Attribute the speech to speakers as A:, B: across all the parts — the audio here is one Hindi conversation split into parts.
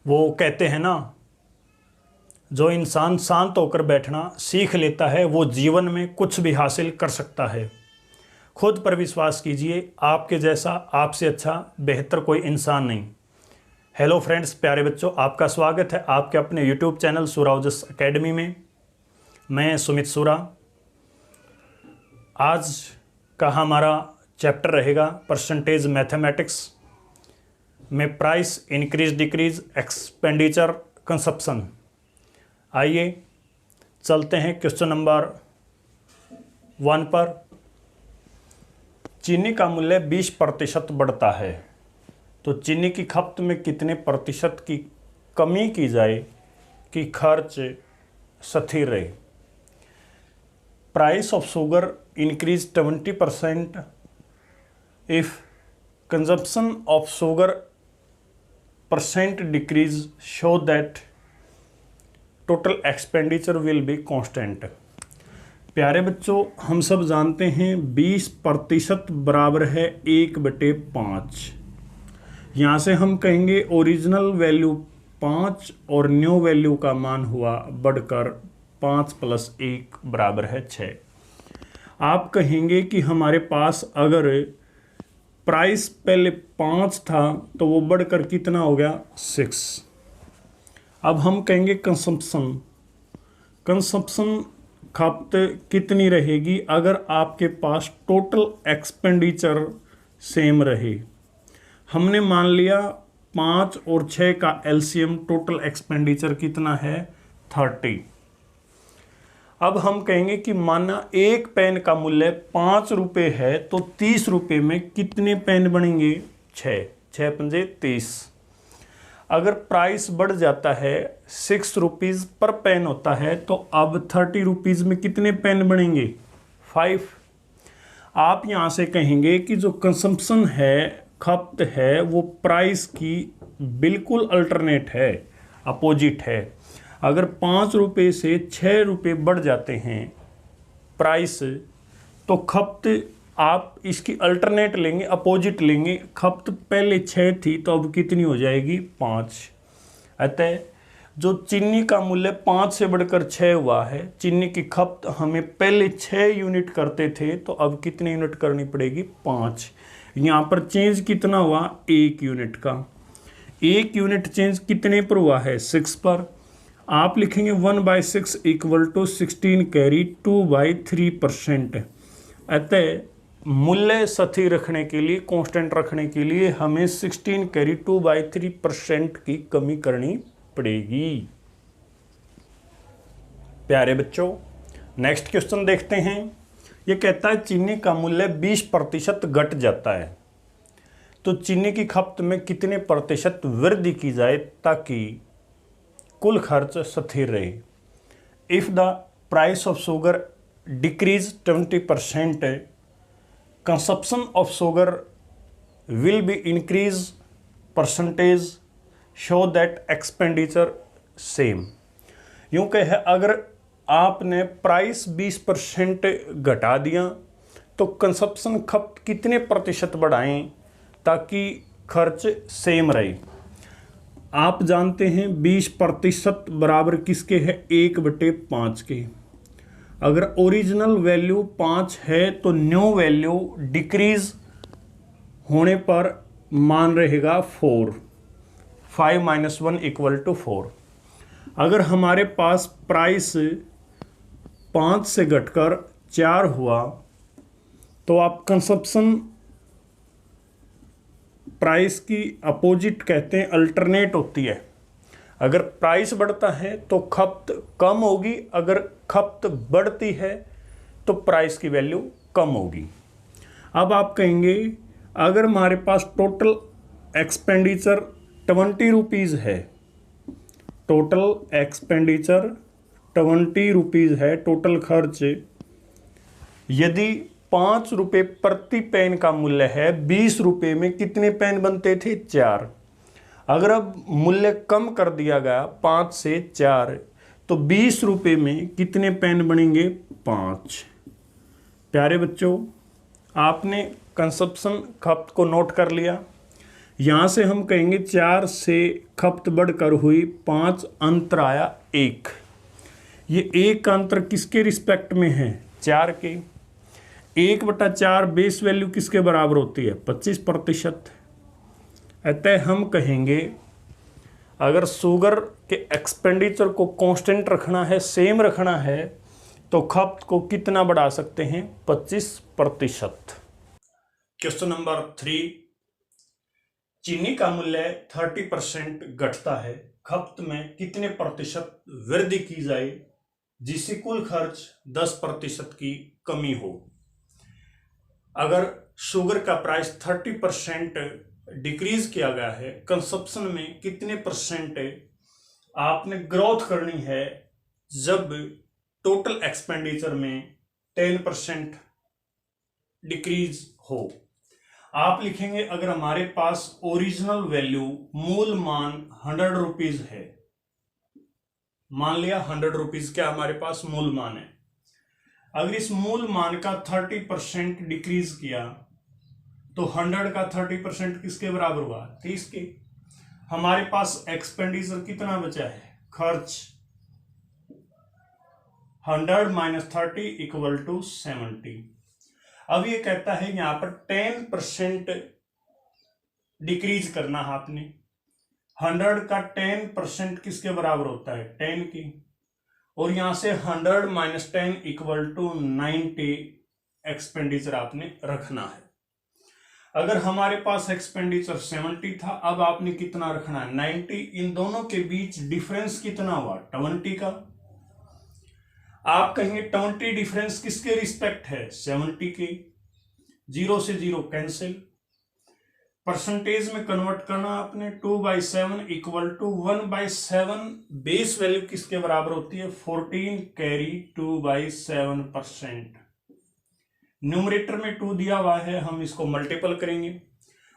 A: वो कहते हैं ना, जो इंसान शांत होकर बैठना सीख लेता है वो जीवन में कुछ भी हासिल कर सकता है। खुद पर विश्वास कीजिए, आपके जैसा, आपसे अच्छा, बेहतर कोई इंसान नहीं। हेलो फ्रेंड्स, प्यारे बच्चों, आपका स्वागत है आपके अपने यूट्यूब चैनल सूराओजस एकेडमी में। मैं सुमित सूरा। आज का हमारा चैप्टर रहेगा परसेंटेज मैथमेटिक्स में price, increase, decrease, expenditure, consumption. आइए चलते हैं क्वेश्चन नंबर 1 पर। चीनी का मूल्य 20% बढ़ता है तो चीनी की खपत में कितने प्रतिशत की कमी की जाए कि खर्च स्थिर रहे। Price of sugar increase 20% if consumption of sugar percent decrease show that total expenditure will be constant. प्यारे बच्चों, हम सब जानते हैं 20% बराबर है 1/5। यहाँ से हम कहेंगे ओरिजिनल वैल्यू 5 और न्यू वैल्यू का मान हुआ बढ़कर 5 + 1 बराबर है 6। आप कहेंगे कि हमारे पास अगर प्राइस पहले 5 था तो वो बढ़कर कितना हो गया 6। अब हम कहेंगे कंजप्शन खपत कितनी रहेगी अगर आपके पास टोटल एक्सपेंडिचर सेम रहे। हमने मान लिया 5 और 6 का एलसीएम टोटल एक्सपेंडिचर कितना है 30। अब हम कहेंगे कि माना एक पेन का मूल्य 5 रुपये है तो 30 रुपये में कितने पेन बनेंगे 6 पंजे 30। अगर प्राइस बढ़ जाता है 6 रुपीज़ पर पेन होता है तो अब 30 रुपीज़ में कितने पेन बनेंगे 5। आप यहाँ से कहेंगे कि जो कंजम्पशन है, खपत है, वो प्राइस की बिल्कुल अल्टरनेट है, अपोजिट है। अगर 5 रुपये से 6 रुपये बढ़ जाते हैं प्राइस, तो खपत आप इसकी अल्टरनेट लेंगे, अपोजिट लेंगे। खपत पहले 6 थी तो अब कितनी हो जाएगी 5। अतः जो चीनी का मूल्य 5 से बढ़कर 6 हुआ है, चीनी की खपत हमें पहले 6 यूनिट करते थे तो अब कितने यूनिट करनी पड़ेगी 5। यहाँ पर चेंज कितना हुआ 1 यूनिट का। 1 यूनिट चेंज कितने पर हुआ है 6 पर। आप लिखेंगे 1/6 = 16 कैरी 2/3%। अतः मूल्य स्थिर रखने के लिए, कांस्टेंट रखने के लिए हमें 16 कैरी 2/3% की कमी करनी पड़ेगी। प्यारे बच्चों, नेक्स्ट क्वेश्चन देखते हैं। ये कहता है चीनी का मूल्य 20% घट जाता है तो चीनी की खपत में कितने प्रतिशत वृद्धि की जाए ताकि कुल खर्च स्थिर रहे। If the price of sugar decrease 20%, consumption of sugar will be increase percentage show that expenditure same. यूँ कहे अगर आपने प्राइस 20% घटा दिया तो कंजप्शन खपत कितने प्रतिशत बढ़ाएं ताकि खर्च सेम रहे। आप जानते हैं 20% बराबर किसके है 1/5 के। अगर ओरिजिनल वैल्यू 5 है तो न्यू वैल्यू डिक्रीज होने पर मान रहेगा 4। 5 - 1 = 4। अगर हमारे पास प्राइस 5 से घटकर 4 हुआ तो आप कंजप्शन प्राइस की अपोजिट कहते हैं, अल्टरनेट होती है। अगर प्राइस बढ़ता है तो खपत कम होगी, अगर खपत बढ़ती है तो प्राइस की वैल्यू कम होगी। अब आप कहेंगे अगर हमारे पास टोटल एक्सपेंडिचर 20 रुपीज़ है, टोटल एक्सपेंडिचर 20 रुपीज़ है, टोटल खर्च, यदि 5 रुपये प्रति पेन का मूल्य है, 20 रुपये में कितने पेन बनते थे 4। अगर अब मूल्य कम कर दिया गया 5 से 4 तो 20 रुपये में कितने पेन बनेंगे 5। प्यारे बच्चों, आपने कंजप्शन खपत को नोट कर लिया। यहाँ से हम कहेंगे 4 से खपत बढ़कर हुई 5, अंतर आया 1। ये 1 का अंतर किसके रिस्पेक्ट में है? 4 के। 1/4 बेस वैल्यू किसके बराबर होती है? 25%। अतः हम कहेंगे अगर शुगर के एक्सपेंडिचर को कांस्टेंट रखना है, सेम रखना है, तो खपत को कितना बढ़ा सकते हैं? 25%। क्वेश्चन नंबर 3, चीनी का मूल्य 30% घटता है, खपत में कितने प्रतिशत वृद्धि की जाए जिससे कुल खर्च 10% की कमी हो? अगर शुगर का प्राइस 30% डिक्रीज किया गया है, कंजप्शन में कितने परसेंट आपने ग्रोथ करनी है जब टोटल एक्सपेंडिचर में 10% डिक्रीज हो? आप लिखेंगे अगर हमारे पास ओरिजिनल वैल्यू मूल मान 100 रुपीज है, मान लिया 100 रुपीज क्या हमारे पास मूल मान है, अगर इस मूल मान का 30% डिक्रीज किया तो 100 का 30% किसके बराबर हुआ? 30 के। हमारे पास एक्सपेंडिचर कितना बचा है? खर्च 100 माइनस 30 इक्वल टू 70। अब ये कहता है यहां पर 10% डिक्रीज करना है आपने। 100 का 10% किसके बराबर होता है? 10 की। और यहां से 100 माइनस 10 इक्वल टू 90 एक्सपेंडिचर आपने रखना है। अगर हमारे पास एक्सपेंडिचर 70 था, अब आपने कितना रखना है? 90। इन दोनों के बीच डिफरेंस कितना हुआ? 20 का। आप कहेंगे 20 डिफरेंस किसके रिस्पेक्ट है? 70 के। 0 से 0 कैंसिल, परसेंटेज में कन्वर्ट करना आपने। 2/7 इक्वल टू 1/7 बेस वैल्यू किसके बराबर होती है? 14 कैरी 2/7%। न्यूमरेटर में 2 दिया हुआ है, हम इसको मल्टीपल करेंगे।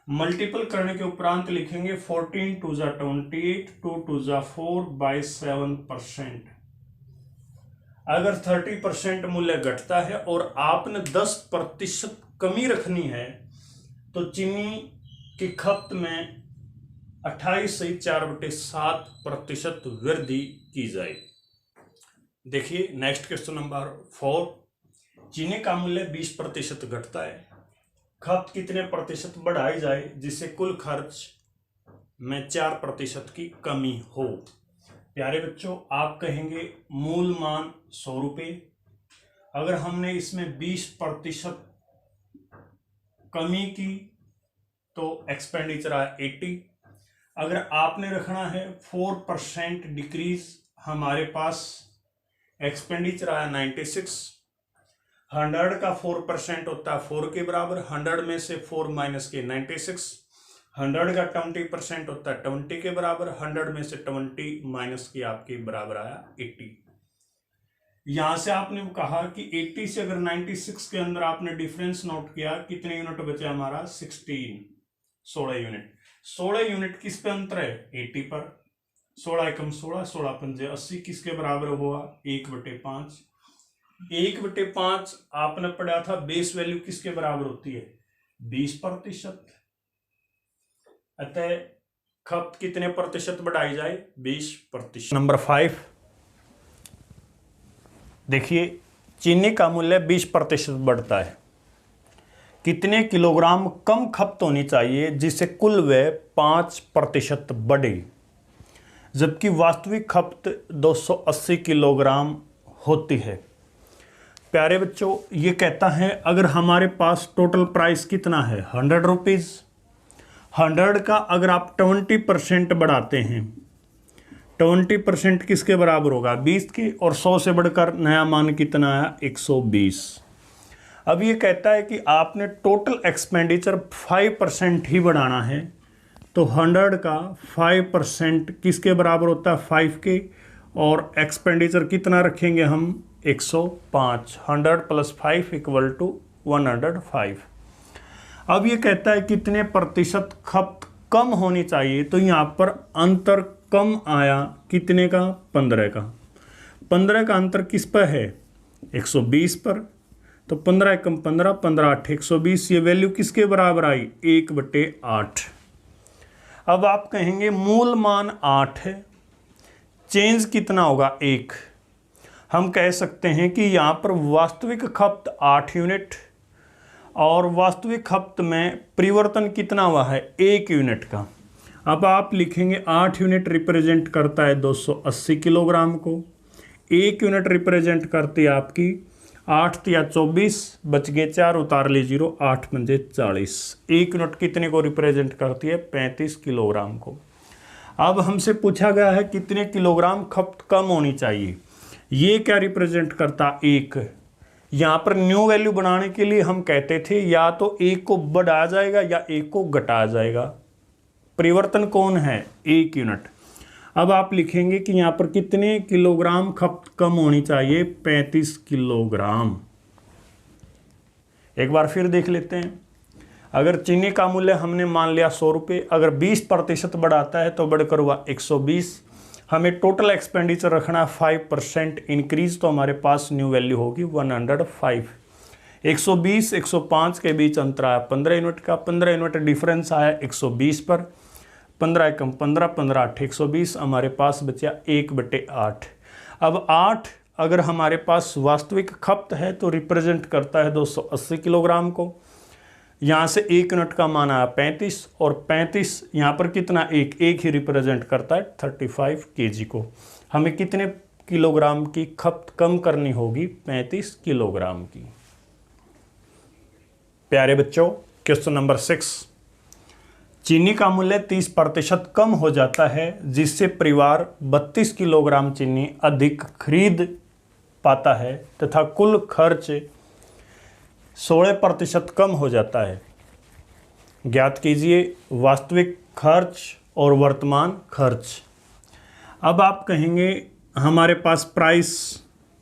A: मल्टीपल करने के उपरांत लिखेंगे 14 2 जा 28, 2 2 जा 4/7%। अगर 30% मूल्य घटता है और आपने 10% कमी रखनी है तो चीनी की खपत में 28 से 4/7% वृद्धि की जाए। देखिए नेक्स्ट क्वेश्चन नंबर 4, चीनी का मूल्य 20% घटता है, खपत कितने प्रतिशत बढ़ाई जाए जिससे कुल खर्च में 4% की कमी हो? प्यारे बच्चों, आप कहेंगे मूल मान 100 रुपये, अगर हमने इसमें 20% कमी की तो एक्सपेंडिचर आया 80। अगर आपने रखना है 4% डिक्रीज, हमारे पास एक्सपेंडिचर आया 96। 100 का 4% होता है 4 के बराबर, 100 में से 4 माइनस के 96। 100 का 20% होता है 20 के बराबर, 100 में से 20 माइनस के आपके बराबर आया 80। यहां से आपने कहा कि 80 से अगर 96 के अंदर आपने डिफरेंस नोट किया, कितने यूनिट बचे हमारा? 16 यूनिट। 16 यूनिट किस पे अंतर है? 80 पर। 16 एकम 16, 16 पंजे 80 किसके बराबर हुआ? 1/5। 1/5 आपने पढ़ा था बेस वैल्यू किसके बराबर होती है? 20%। अतः खपत कितने प्रतिशत बढ़ाई जाए? 20%। नंबर 5 देखिए, चीनी का मूल्य 20% बढ़ता है, कितने किलोग्राम कम खपत होनी चाहिए जिससे कुल व्यय 5% बढ़े, जबकि वास्तविक खपत 280 किलोग्राम होती है? प्यारे बच्चों, ये कहता है अगर हमारे पास टोटल प्राइस कितना है? 100 रुपीज। 100 का अगर आप 20% बढ़ाते हैं, 20% किसके बराबर होगा? 20 के। और 100 से बढ़कर नया मान कितना आया? 120। अब ये कहता है कि आपने टोटल एक्सपेंडिचर 5% ही बढ़ाना है, तो 100 का 5% किसके बराबर होता है? 5 के। और एक्सपेंडिचर कितना रखेंगे हम? 105। 100 प्लस 5 इक्वल टू 105। अब ये कहता है कितने प्रतिशत खपत कम होनी चाहिए, तो यहाँ पर अंतर कम आया कितने का? 15 का। 15 का अंतर किस पर है? 120 पर। तो 15 एकम 15, 15 8 120। ये वैल्यू किसके बराबर आई? 1/8। अब आप कहेंगे मूल मान 8 है, चेंज कितना होगा 1। हम कह सकते हैं कि यहाँ पर वास्तविक खपत 8 यूनिट और वास्तविक खपत में परिवर्तन कितना हुआ है 1 यूनिट का। अब आप लिखेंगे 8 यूनिट रिप्रेजेंट करता है 280 किलोग्राम को, 1 यूनिट रिप्रेजेंट करती है आपकी 8 या 24, बच गए 4, उतार ली 0, 8 पंजे 40। 1 यूनिट कितने को रिप्रेजेंट करती है 35 किलोग्राम को। अब हमसे पूछा गया है कितने किलोग्राम खपत कम होनी चाहिए, ये क्या रिप्रेजेंट करता 1। यहाँ पर न्यू वैल्यू बनाने के लिए हम कहते थे या तो 1 को बढ़ाया जाएगा या 1 को घटाया जाएगा। परिवर्तन कौन है 1 यूनिट। अब आप लिखेंगे कि यहाँ पर कितने किलोग्राम खपत कम होनी चाहिए 35 किलोग्राम। एक बार फिर देख लेते हैं। अगर चीनी का मूल्य हमने मान लिया 100 रुपये, अगर 20% बढ़ाता है तो बढ़कर हुआ 120। हमें टोटल एक्सपेंडिचर रखना है 5% इंक्रीज, तो हमारे पास न्यू वैल्यू होगी 105। 120 105 के बीच अंतर आया 15 यूनिट का, 15 यूनिट डिफरेंस आया 120 पर, 15 कम 15, 15 8 120, हमारे पास बचा 1/8। अब 8 अगर हमारे पास वास्तविक खपत है तो रिप्रेजेंट करता है 280 किलोग्राम को। यहाँ से 1 यूनिट का मान आया 35 और 35 यहाँ पर कितना एक ही रिप्रेजेंट करता है 35 केजी को। हमें कितने किलोग्राम की खपत कम करनी होगी 35 किलोग्राम की। प्यारे बच्चों, क्वेश्चन नंबर 6। चीनी का मूल्य 30% कम हो जाता है जिससे परिवार 32 किलोग्राम चीनी अधिक खरीद पाता है तथा कुल खर्च 16% कम हो जाता है। ज्ञात कीजिए वास्तविक खर्च और वर्तमान खर्च। अब आप कहेंगे हमारे पास प्राइस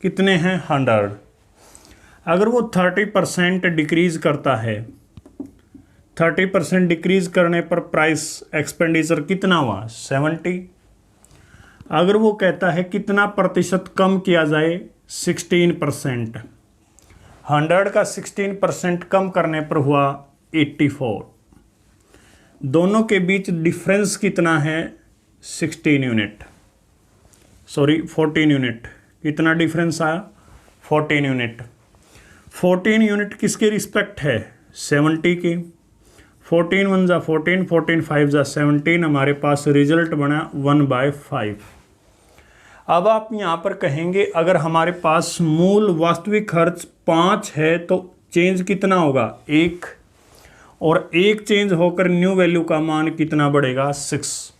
A: कितने हैं 100। अगर वो 30% डिक्रीज करता है, 30% डिक्रीज करने पर प्राइस एक्सपेंडिचर कितना हुआ 70। अगर वो कहता है कितना प्रतिशत कम किया जाए 16%, 100 का 16% कम करने पर हुआ 84। दोनों के बीच डिफरेंस कितना है 14 यूनिट। कितना डिफरेंस आया 14 यूनिट। 14 यूनिट किसके रिस्पेक्ट है 70 की। 14 1 जा 14, 14 5 जा 17, हमारे पास रिजल्ट बना 1/5। अब आप यहाँ पर कहेंगे अगर हमारे पास मूल वास्तविक खर्च 5 है तो चेंज कितना होगा 1, और 1 चेंज होकर न्यू वैल्यू का मान कितना बढ़ेगा 6।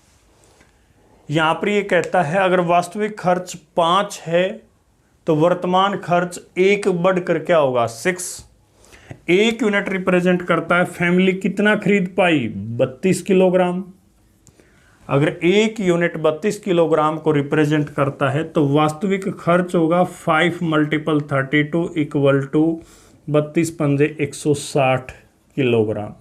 A: यहाँ पर ये कहता है अगर वास्तविक खर्च 5 है तो वर्तमान खर्च 1 बढ़कर क्या होगा 6। 1 यूनिट रिप्रेजेंट करता है फैमिली कितना खरीद पाई 32 किलोग्राम। अगर 1 यूनिट 32 किलोग्राम को रिप्रेजेंट करता है तो वास्तविक खर्च होगा 5 × 32 इक्वल टू 32 पंजे 160 किलोग्राम।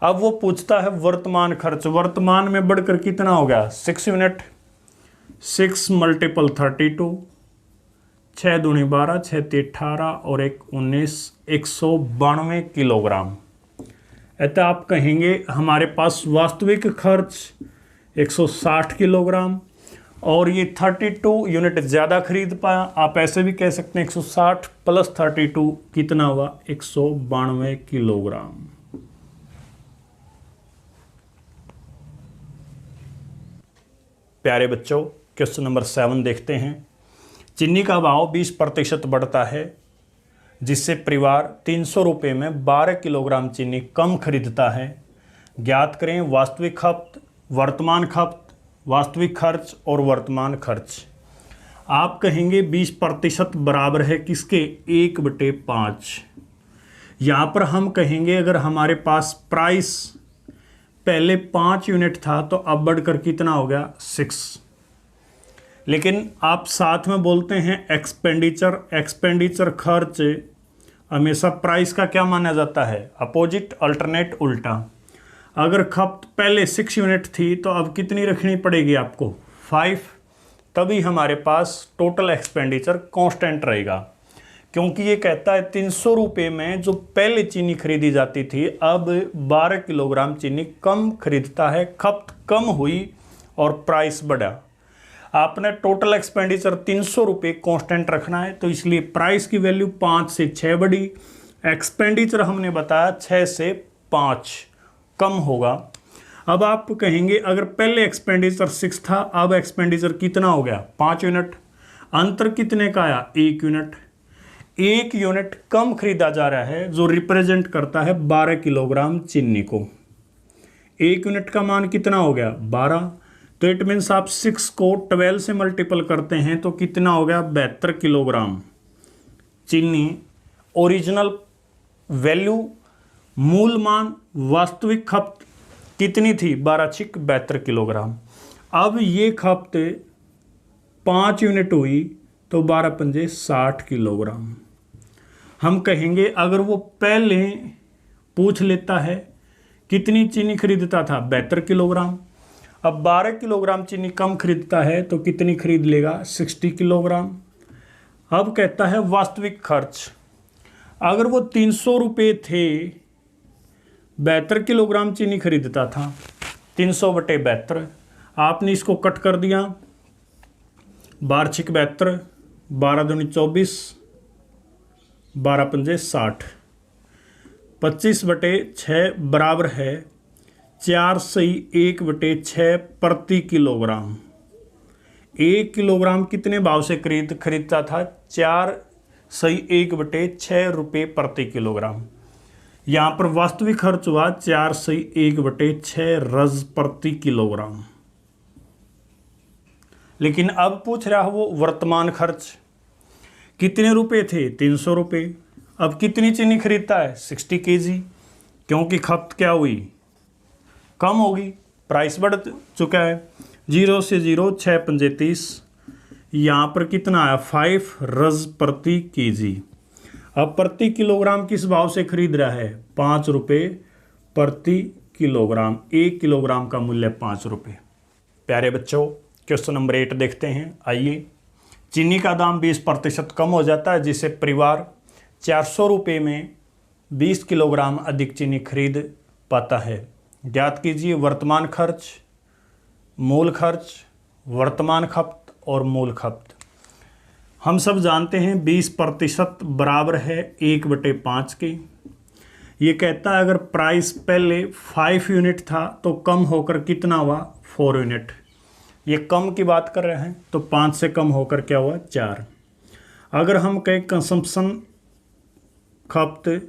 A: अब वो पूछता है वर्तमान खर्च, वर्तमान में बढ़कर कितना हो गया 6 यूनिट। 6 × 32, 6 दूनी 12, 6 × 18 और 1 19, 192 किलोग्राम। अतः आप कहेंगे हमारे पास वास्तविक खर्च 160 किलोग्राम और ये 32 यूनिट ज़्यादा खरीद पाया। आप ऐसे भी कह सकते हैं 160 + 32 कितना हुआ 192 किलोग्राम। प्यारे बच्चों, क्वेश्चन नंबर 7 देखते हैं। चीनी का भाव 20% बढ़ता है जिससे परिवार 300 रुपये में 12 किलोग्राम चीनी कम खरीदता है। ज्ञात करें वास्तविक खपत, वर्तमान खपत, वास्तविक खर्च और वर्तमान खर्च। आप कहेंगे 20% बराबर है किसके 1/5। यहाँ पर हम कहेंगे अगर हमारे पास प्राइस पहले 5 यूनिट था तो अब बढ़कर कितना हो गया 6। लेकिन आप साथ में बोलते हैं एक्सपेंडिचर खर्च हमेशा प्राइस का क्या माना जाता है अपोजिट, अल्टरनेट, उल्टा। अगर खपत पहले 6 यूनिट थी तो अब कितनी रखनी पड़ेगी आपको 5, तभी हमारे पास टोटल एक्सपेंडिचर कांस्टेंट रहेगा। क्योंकि ये कहता है 300 रुपये में जो पहले चीनी खरीदी जाती थी अब 12 किलोग्राम चीनी कम खरीदता है, खपत कम हुई और प्राइस बढ़ा। आपने टोटल एक्सपेंडिचर 300 रुपये कॉन्स्टेंट रखना है, तो इसलिए प्राइस की वैल्यू 5 से 6 बढ़ी, एक्सपेंडिचर हमने बताया 6 से 5 कम होगा। अब आप कहेंगे अगर पहले एक्सपेंडिचर 6 था अब एक्सपेंडिचर कितना हो गया 5 यूनिट, अंतर कितने का आया 1 यूनिट। 1 यूनिट कम खरीदा जा रहा है जो रिप्रेजेंट करता है 12 किलोग्राम चीनी को। 1 यूनिट का मान कितना हो गया 12, तो इट मीन्स आप 6 को 12 से मल्टीपल करते हैं तो कितना हो गया 72 किलोग्राम चीनी। ओरिजिनल वैल्यू मूल मान वास्तविक खपत कितनी थी 12×6 = 72 किलोग्राम। अब ये खपत 5 यूनिट हुई तो 12×5 = 60 किलोग्राम। हम कहेंगे अगर वो पहले पूछ लेता है कितनी चीनी खरीदता था 72 किलोग्राम, अब 12 किलोग्राम चीनी कम खरीदता है तो कितनी खरीद लेगा 60 किलोग्राम। अब कहता है वास्तविक खर्च, अगर वो 300 रुपये थे 72 किलोग्राम चीनी खरीदता था, 300/72 आपने इसको कट कर दिया, 12×6 = 72, 12×2 = 24, 12×5 = 60, 25/6 बराबर है 4/1/6 प्रति किलोग्राम। 1 किलोग्राम कितने भाव से खरीदता था 4/1/6 रुपये प्रति किलोग्राम। यहाँ पर वास्तविक खर्च हुआ 4/1/6 रज प्रति किलोग्राम। लेकिन अब पूछ रहा है वो वर्तमान खर्च कितने रुपए थे 300 रुपये, अब कितनी चीनी खरीदता है 60 kg, क्योंकि खपत क्या हुई कम होगी, प्राइस बढ़ चुका है। 0 से 0 6×5 = 30, यहाँ पर कितना आया 5 रज प्रति kg। अब प्रति किलोग्राम किस भाव से खरीद रहा है 5 रुपये प्रति किलोग्राम। 1 किलोग्राम का मूल्य 5 रुपये। प्यारे बच्चों क्वेश्चन नंबर 8 देखते हैं। आइए, चीनी का दाम 20% कम हो जाता है जिससे परिवार 400 रुपये में 20 किलोग्राम अधिक चीनी खरीद पाता है। ज्ञात कीजिए वर्तमान खर्च, मूल खर्च, वर्तमान खपत और मूल खपत। हम सब जानते हैं 20% बराबर है 1/5 के। ये कहता है अगर प्राइस पहले 5 यूनिट था तो कम होकर कितना हुआ 4 यूनिट। ये कम की बात कर रहे हैं तो 5 से कम होकर क्या हुआ 4। अगर हम कहें कंजम्पशन खपत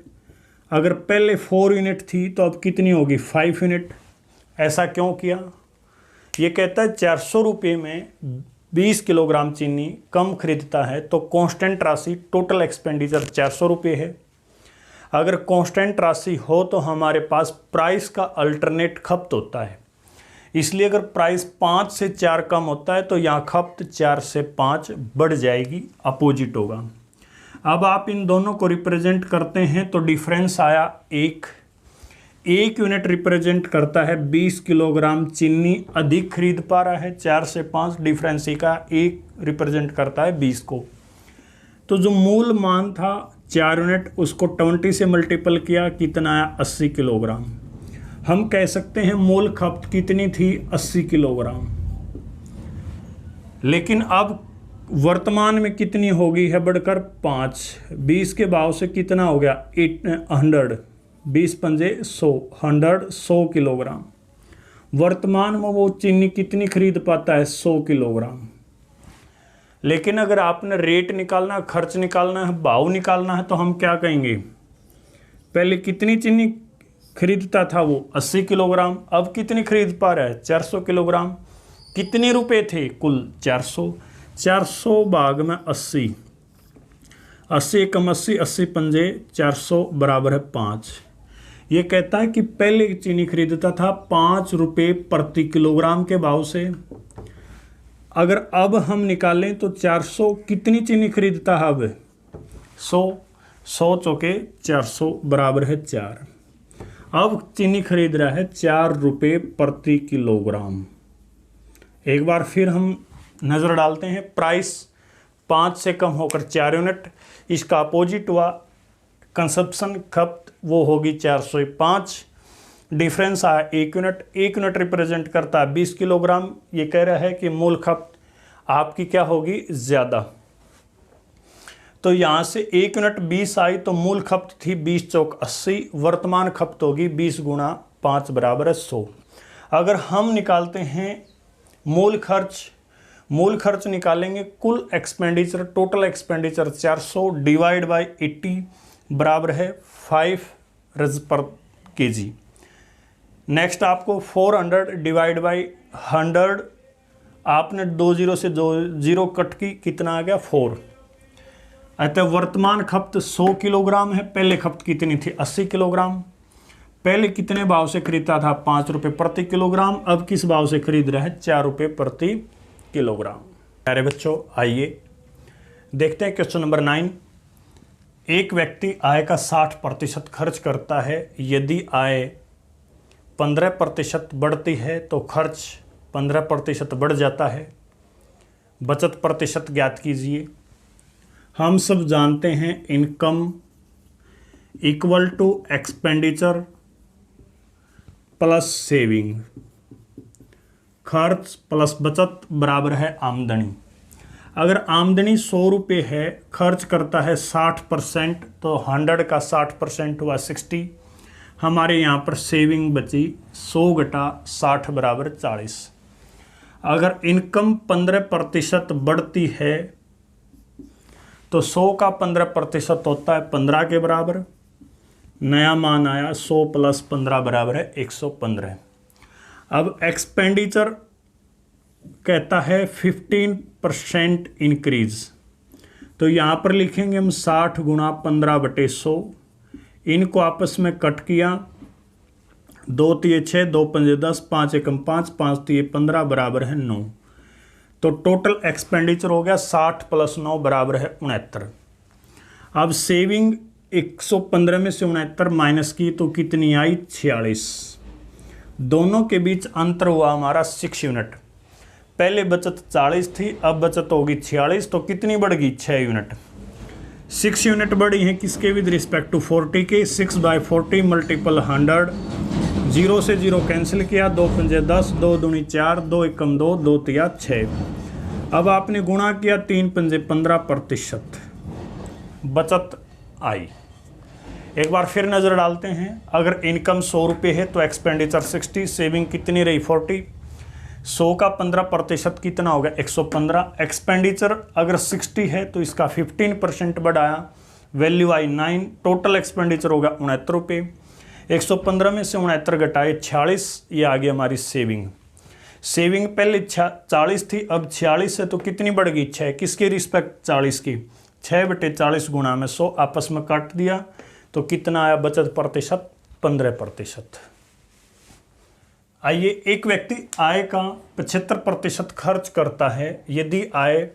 A: अगर पहले 4 यूनिट थी तो अब कितनी होगी 5 यूनिट। ऐसा क्यों किया, ये कहता है 400 रुपये में 20 किलोग्राम चीनी कम खरीदता है तो कांस्टेंट राशि टोटल एक्सपेंडिचर 400 रुपये है। अगर कांस्टेंट राशि हो तो हमारे पास प्राइस का अल्टरनेट खपत होता है, इसलिए अगर प्राइस 5 से 4 कम होता है तो यहाँ खपत 4 से 5 बढ़ जाएगी, अपोजिट होगा। अब आप इन दोनों को रिप्रेजेंट करते हैं तो डिफरेंस आया 1 यूनिट रिप्रेजेंट करता है 20 किलोग्राम चीनी अधिक खरीद पा रहा है 4 से 5, डिफरेंस का 1 रिप्रेजेंट करता है 20 को। तो जो मूल मान था 4 यूनिट उसको 20 से मल्टीपल किया, कितना आया 80 किलोग्राम। हम कह सकते हैं मूल खपत कितनी थी 80 किलोग्राम, लेकिन अब वर्तमान में कितनी होगी है बढ़कर 5। 20 के भाव से कितना हो गया 100, 20×5 = 100 किलोग्राम। वर्तमान में वो चीनी कितनी खरीद पाता है 100 किलोग्राम। लेकिन अगर आपने रेट निकालना, खर्च निकालना है, भाव निकालना है तो हम क्या कहेंगे, पहले कितनी चीनी खरीदता था वो 80 किलोग्राम, अब कितनी खरीद पा रहा है 400 किलोग्राम। कितने रुपए थे कुल 400, 400 भाग में 80, 80 × 80, 80×5 = 400 बराबर है 5। ये कहता है कि पहले चीनी खरीदता था 5 रुपये प्रति किलोग्राम के भाव से। अगर अब हम निकालें तो 400 कितनी चीनी खरीदता है अब 100, 100 चौके 400 बराबर है 4। अब चीनी खरीद रहा है 4 रुपये प्रति किलोग्राम। एक बार फिर हम नज़र डालते हैं, प्राइस 5 से कम होकर 4 यूनिट। इसका अपोजिट हुआ कंजप्शन खपत, वो होगी 405। डिफरेंस आया 1 यूनिट। 1 यूनिट रिप्रेजेंट करता है 20 किलोग्राम। ये कह रहा है कि मूल खपत आपकी क्या होगी, ज़्यादा। तो यहाँ से 1 यूनिट 20 आई तो मूल खपत थी 20 चौक 80, वर्तमान खपत होगी 20 गुणा 5 बराबर है 100। अगर हम निकालते हैं मूल खर्च निकालेंगे, कुल expenditure, total expenditure 400 divide by 80 बराबर है 5 रज पर केजी। नेक्स्ट आपको 400 डिवाइड बाई 100, आपने 2 जीरो से 2 जीरो कट की, कितना आ गया 4। अतः वर्तमान खपत 100 किलोग्राम है। पहले खपत कितनी थी 80 किलोग्राम। पहले कितने भाव से खरीदता था 5 रुपये प्रति किलोग्राम, अब किस भाव से खरीद रहा है 4 रुपये प्रति किलोग्राम। प्यारे बच्चों आइए देखते हैं क्वेश्चन नंबर 9। एक व्यक्ति आय का 60% खर्च करता है। यदि आय 15% बढ़ती है तो खर्च 15% बढ़ जाता है। बचत प्रतिशत ज्ञात कीजिए। हम सब जानते हैं income equal to expenditure plus saving, खर्च प्लस बचत बराबर है आमदनी। अगर आमदनी 100 रुपये है, खर्च करता है 60%, तो 100 का 60% हुआ 60। हमारे यहाँ पर सेविंग बची 100 घटा 60 बराबर 40। अगर इनकम 15% बढ़ती है तो 100 का 15% होता है 15 के बराबर। नया मान आया 100 प्लस 15 बराबर है 115। अब एक्सपेंडिचर कहता है 15% इंक्रीज, तो यहाँ पर लिखेंगे हम 60 गुणा 15/100। इनको आपस में कट किया, 2 तिये 6, 2 पंजे 10, 5 एकम 5, 5 तिये 15 बराबर है 9। तो टोटल एक्सपेंडिचर हो गया 60 प्लस 9 बराबर है 69। अब सेविंग 115 में से 69 माइनस की तो कितनी आई 46। दोनों के बीच अंतर हुआ हमारा 6 यूनिट। पहले बचत 40 थी, अब बचत होगी 46, तो कितनी बढ़ गई 6 यूनिट। 6 यूनिट बढ़ी हैं किसके विद रिस्पेक्ट टू 40 के। 6/40 मल्टीपल 100, 0 से 0 कैंसिल किया, 2 पंजे 10, 2 दूनी 4, 2 एकम 2, 2 तिया 6। अब आपने गुणा किया, 3 पंजे 15%, बचत आई। एक बार फिर नज़र डालते हैं। अगर इनकम 100 रुपये है तो एक्सपेंडिचर 60, सेविंग कितनी रही 40। 100 का 15% कितना होगा 115। एक्सपेंडिचर अगर 60 है तो इसका 15% बढ़ाया, वैल्यू आई 9। टोटल एक्सपेंडिचर होगा 69 रुपये। 115 में से 69 घटाए 46, ये आ गई हमारी सेविंग। सेविंग पहले 40 थी, अब 46 है तो कितनी बढ़ गई 6। किसके रिस्पेक्ट 40 की। 6/40 गुणा में 100 आपस में काट दिया तो कितना आया बचत प्रतिशत 15%। आइए, एक व्यक्ति आय का 75% खर्च करता है। यदि आय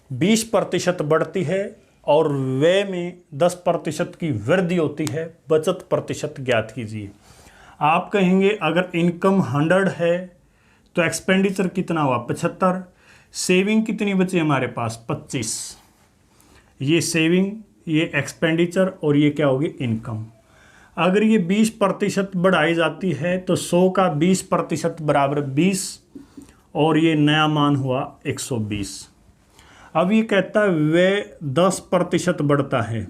A: 20% बढ़ती है और व्यय में 10% की वृद्धि होती है, बचत प्रतिशत ज्ञात कीजिए। आप कहेंगे अगर इनकम 100 है तो एक्सपेंडिचर कितना हुआ 75, सेविंग कितनी बची हमारे पास 25। ये सेविंग, ये एक्सपेंडिचर और ये क्या होगी इनकम। अगर ये 20% बढ़ाई जाती है तो 100 का 20% बराबर 20 और ये नया मान हुआ 120। अब ये कहता है वह 10% बढ़ता है।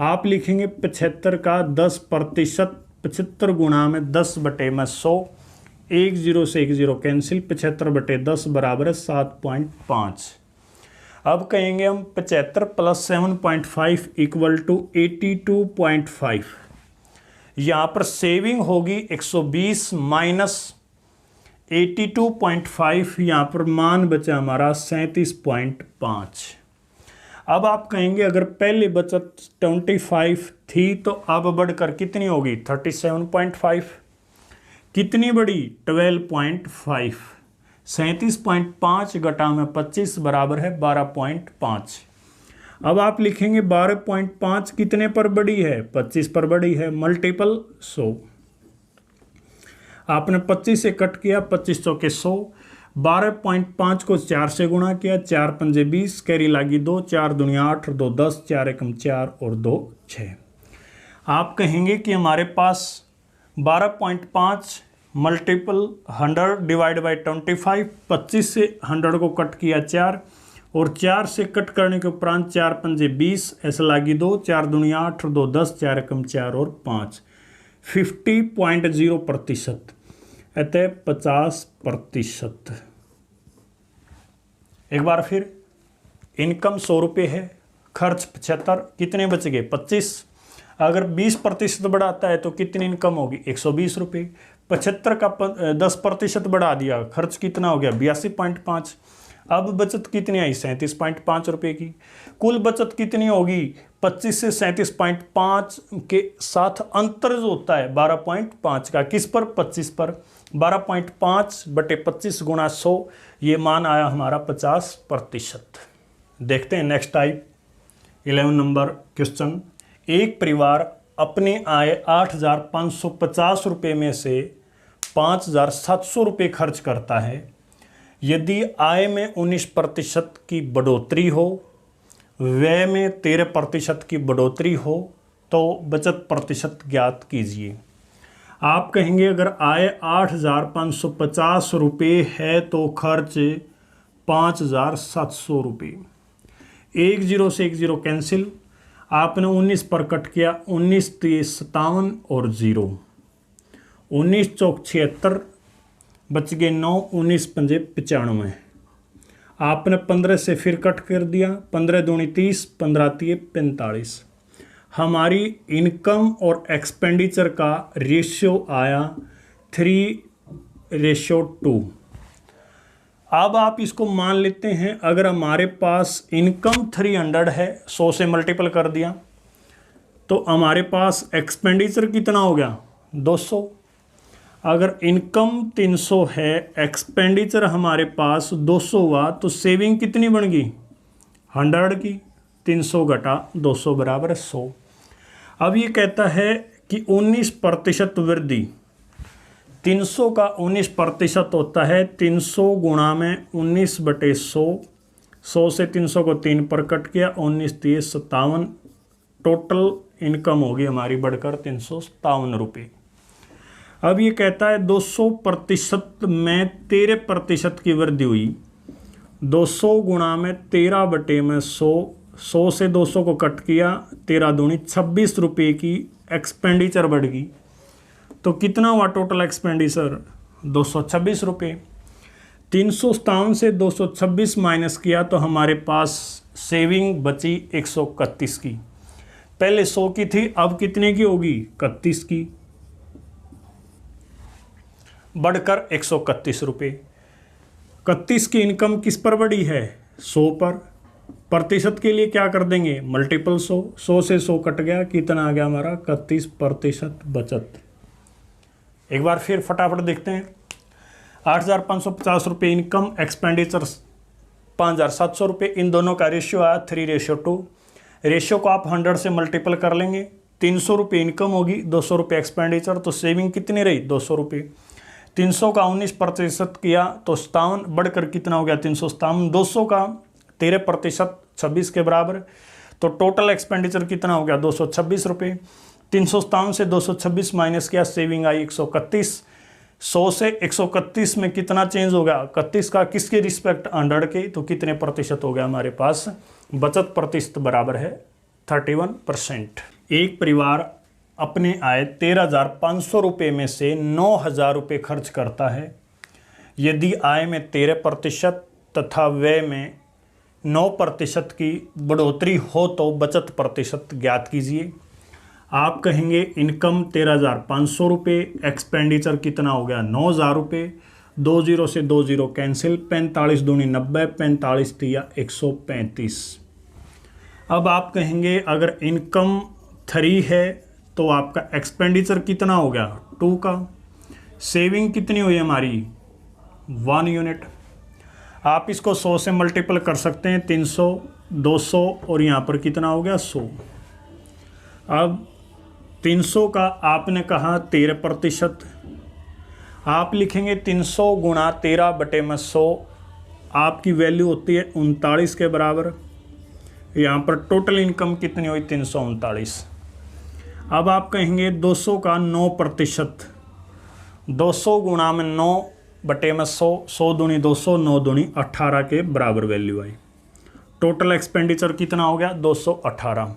A: आप लिखेंगे 75 का 10%, 75 गुणा में 10/100, 1 0 से 1 0 कैंसिल, 75/10 बराबर है 7.5। अब कहेंगे हम 75 प्लस 7.5 इक्वल टू 82.5। यहाँ पर सेविंग होगी 120 माइनस 82.5, यहाँ पर मान बचा हमारा 37.5। अब आप कहेंगे अगर पहले बचत 25 थी तो अब बढ़कर कितनी होगी 37.5। कितनी बढ़ी 12.5। 37.5 घटा में 25 बराबर है 12.5। अब आप लिखेंगे 12.5 कितने पर बढ़ी है 25 पर बढ़ी है, मल्टीपल 100। आपने 25 से कट किया, 25 चौके 100, 12.5 को 4 से गुणा किया, 4 पंजे 20, कैरी लागी 2, 4 दुनिया 8 और 2 10, 4 एकम 4 और 2 6। आप कहेंगे कि हमारे पास 12.5 मल्टीपल 100 डिवाइड बाई 25, 25 से 100 को कट किया 4 और 4 से कट करने के उपरांत 4 पंजे 20, ऐसा लागी 2, 4 दुनिया 8 और 2 10, 4 एकम 4 और 5, 50.0%, अतः 50%। एक बार फिर, इनकम 100 रुपये है, खर्च 75, कितने बच गए 25। अगर 20% बढ़ाता है तो कितनी इनकम होगी 120 रुपये। 75 का 10% बढ़ा दिया, खर्च कितना हो गया 82.5। अब बचत कितनी आई 37.5 रुपये की। कुल बचत कितनी होगी 25 से 37.5 के साथ अंतर जो होता है 12.5 का, किस पर 25 पर। 12.5 बटे 25 गुणा 100, ये मान आया हमारा 50%। देखते हैं नेक्स्ट टाइप 11 नंबर क्वेश्चन। एक परिवार अपने आय 8,550 रुपये में से 5,700 रुपये खर्च करता है। यदि आय में 19% की बढ़ोतरी हो, व्यय में 13% की बढ़ोतरी हो तो बचत प्रतिशत ज्ञात कीजिए। आप कहेंगे अगर आय 8,550 रुपये है तो खर्च 5,700 रुपये। 1 0 से 1 0 कैंसिल, आपने 19 पर कट किया, 19 3 57 और 0, 19 चौक 76, बच गए 9, 19 पंजे 95। आपने 15 से फिर कट कर दिया, 15 दूनी 30, 15 3 45। हमारी इनकम और एक्सपेंडिचर का रेशियो आया 3:2। अब आप इसको मान लेते हैं, अगर हमारे पास इनकम 300 है, 100 से मल्टीपल कर दिया, तो हमारे पास एक्सपेंडिचर कितना हो गया 200। अगर इनकम 300 है, एक्सपेंडिचर हमारे पास 200 हुआ, तो सेविंग कितनी बन गई 100 की। 300 घटा 200 बराबर 100। अब ये कहता है कि 19% वृद्धि, 300 का 19% होता है 300 गुणा में 19 बटे 100, 100 से 300 को 3 पर कट किया, 19 3 57। टोटल इनकम होगी हमारी बढ़कर 357 रुपये। अब ये कहता है 200% में 13% की वृद्धि हुई। 200 गुणा में 13 बटे में 100, 100 से 200 को कट किया, 13 दूनी 26 रुपये की एक्सपेंडिचर बढ़ गई। तो कितना हुआ टोटल एक्सपेंडिचर 226 रुपये। 357 से 226 माइनस किया तो हमारे पास सेविंग बची 131 की। पहले 100 की थी, अब कितने की होगी 31 की, बढ़कर 131 रुपये। 31 की इनकम किस पर बढ़ी है 100 पर। प्रतिशत के लिए क्या कर देंगे मल्टीपल 100, 100 से 100 कट गया, कितना आ गया हमारा 31% बचत। एक बार फिर फटाफट देखते हैं। 8,550 रुपये इनकम, एक्सपेंडिचर 5,700 रुपये, इन दोनों का रेशियो आया 3:2। रेशियो को आप 100 से मल्टीपल कर लेंगे। 300 रुपये इनकम होगी, 200 रुपये एक्सपेंडिचर, तो सेविंग कितनी रही 200 रुपये। 300 का 19% किया तो 57, बढ़कर कितना हो गया 357। 200 का 13% 26 के बराबर, तो टोटल एक्सपेंडिचर कितना हो गया 226 रुपये। 357 से 226 माइनस किया, सेविंग आई 131। 100 से 131 में कितना चेंज हो गया 31 का, किसके रिस्पेक्ट 100 के, तो कितने प्रतिशत हो गया हमारे पास बचत प्रतिशत बराबर है 31%। एक परिवार अपने आय 13,500 रुपये में से 9,000 रुपये खर्च करता है। यदि आय में 13% तथा व्यय में 9% की बढ़ोतरी हो तो बचत प्रतिशत ज्ञात कीजिए। आप कहेंगे इनकम 13,500 रुपये, एक्सपेंडिचर कितना हो गया 9,000 रुपये, 20 से 20 कैंसिल, 45 दूनी 90, 45 तिया 135। अब आप कहेंगे अगर इनकम 3 है तो आपका एक्सपेंडिचर कितना हो गया 2 का, सेविंग कितनी हुई हमारी 1 यूनिट। आप इसको 100 से मल्टीपल कर सकते हैं, 300, 200 और यहाँ पर कितना हो गया 100। अब 300 का आपने कहा 13%, आप लिखेंगे 300 गुणा 13/100, आपकी वैल्यू होती है 39 के बराबर। यहाँ पर टोटल इनकम कितनी हुई 339। अब आप कहेंगे 200 का 9%, 200 गुणा में 9/100, 100 दूनी 200, 9 दूनी 18 के बराबर वैल्यू आई। टोटल एक्सपेंडिचर कितना हो गया 218।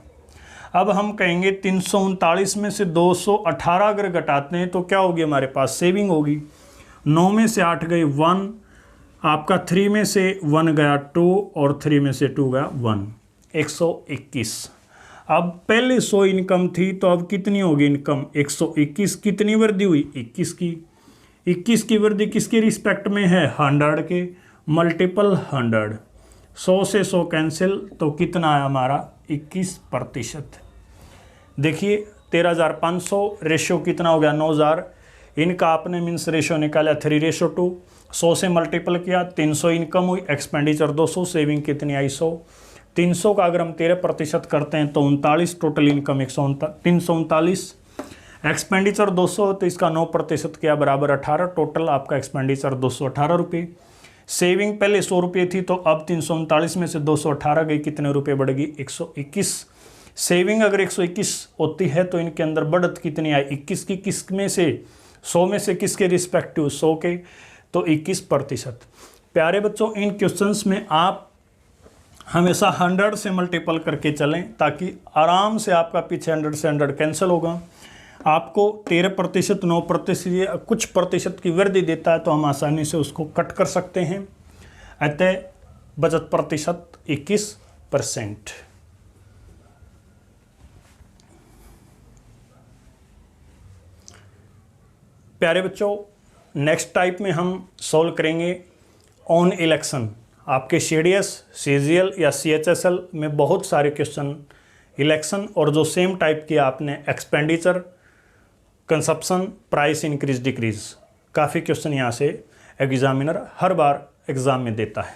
A: अब हम कहेंगे 339 में से 218 अगर घटाते हैं तो क्या होगी हमारे पास सेविंग होगी। 9 में से 8 गई 1, आपका 3 में से 1 गया 2 और 3 में से 2 गया 1, 121। अब पहले 100 इनकम थी तो अब कितनी होगी इनकम 121। कितनी वृद्धि हुई 21 की। 21 की वृद्धि किसके रिस्पेक्ट में है 100 के, मल्टीपल 100। 100 से 100 कैंसिल तो कितना आया हमारा 21%। देखिए 13,500, रेशियो कितना हो गया 9,000। इनका आपने मीन्स रेशियो निकाला 3:2। 100 से मल्टीपल किया 300 इनकम हुई, एक्सपेंडिचर 200, सेविंग कितनी आई 100। 300 का अगर हम 13% करते हैं तो 39, टोटल इनकम 339, एक्सपेंडिचर 200 तो इसका 9% किया बराबर 18, टोटल आपका एक्सपेंडिचर 218 रुपये। सेविंग पहले 100 रुपये थी तो अब 339 में से 218 गई, कितने रुपये बढ़ गई 121। सेविंग अगर 121 होती है तो इनके अंदर बढ़त कितनी आई 21 की। किस में से 100 में से किसके रिस्पेक्टिव 100 के, तो 21%। प्यारे बच्चों इन क्वेश्चंस में आप हमेशा 100 से मल्टीपल करके चलें ताकि आराम से आपका पीछे 100 से 100 कैंसिल होगा। आपको 13%, 9% या कुछ प्रतिशत की वृद्धि देता है तो हम आसानी से उसको कट कर सकते हैं। अतः बचत प्रतिशत 21%। प्यारे बच्चों नेक्स्ट टाइप में हम सॉल्व करेंगे ऑन इलेक्शन। आपके CDS, CGL या CHSL में बहुत सारे क्वेश्चन इलेक्शन और जो सेम टाइप की आपने expenditure, consumption, price increase decrease, काफ़ी क्वेश्चन यहाँ से एग्जामिनर हर बार एग्ज़ाम में देता है।